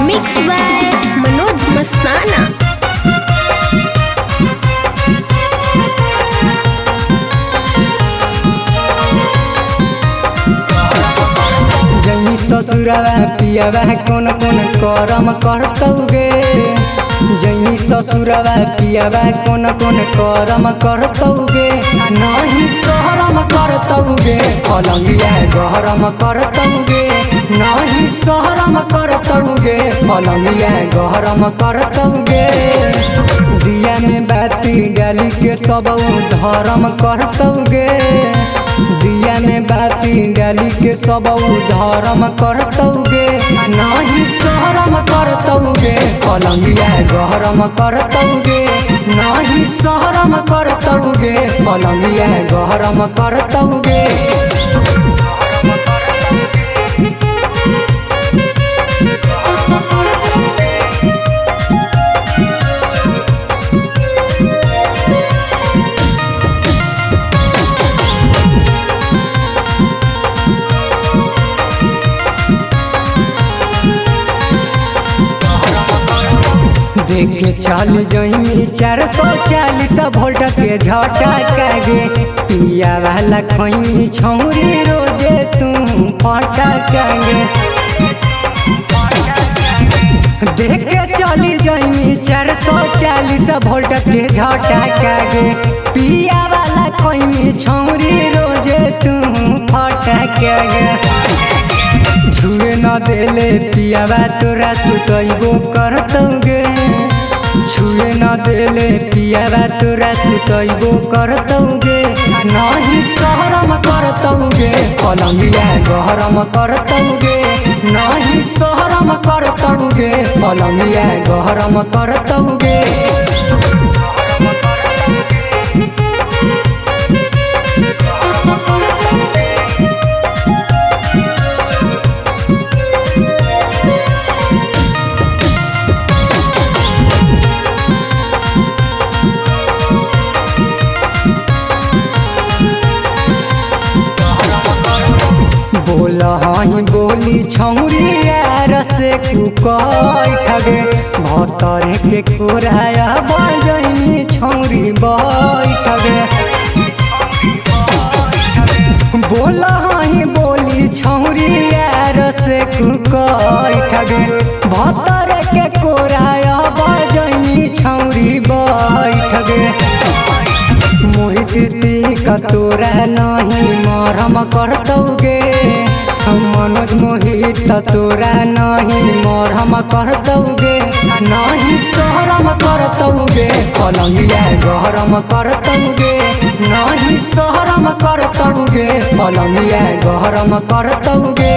Mix by Manoj मस्ताना। जमी ससुरवा पियावा कौन कौन करम करतौगे। जमी ससुरवा पियावा कौन कौन करम करतौगे। नहीं शहरम करतौगे पलंगिया गहरम करतौगे। नहीं शहरम करतौगे पलंगिया गहरम करतौगे। दिया में बाती डाली के सब धर्म करतौगे। दिया में बाती डाली के सब धर्म करतौगे। नहीं शहरम करतौगे पलंगिया गहरम करतौगे। नहीं शहरम करतौगे पलंगिया गहरम करतौगे। देखे चल जमी 440 वोल्ट के झटका गे। पिया वाला खैनी छौरी रोजे तू फटका गे। देखे चली जमी 440 वोल्ट के झटका गे। पिया वाला खैनी छौरी रोजे तू फटका गे। छुए न देले पियावा तोरा सुतैबो करतौगे। छुए न देले पियावा तोरा सुतैबो करतौगे। नहीं शहरम करतौगे पलंगिया गहरम करतौगे। नहीं शहरम करतौगे पलंगिया गहरम करतौगे। बोली छौरी यार से कुकैठगे। भतर के कोराया बजनी छौरी बैठगे। बोली छौरी यार से कुकैठगे। भतर के कोराया बजनी छौरी बैठगे। मोहित का तोरा नहीं मरम करतौगे। मनोज मोहित तोरा नहीं मरम करतौगे। नहीं शहरम करतौगे पलंगिया गहरम करतौगे। नहीं शहरम करतौगे पलंगिया गहरम करतौगे।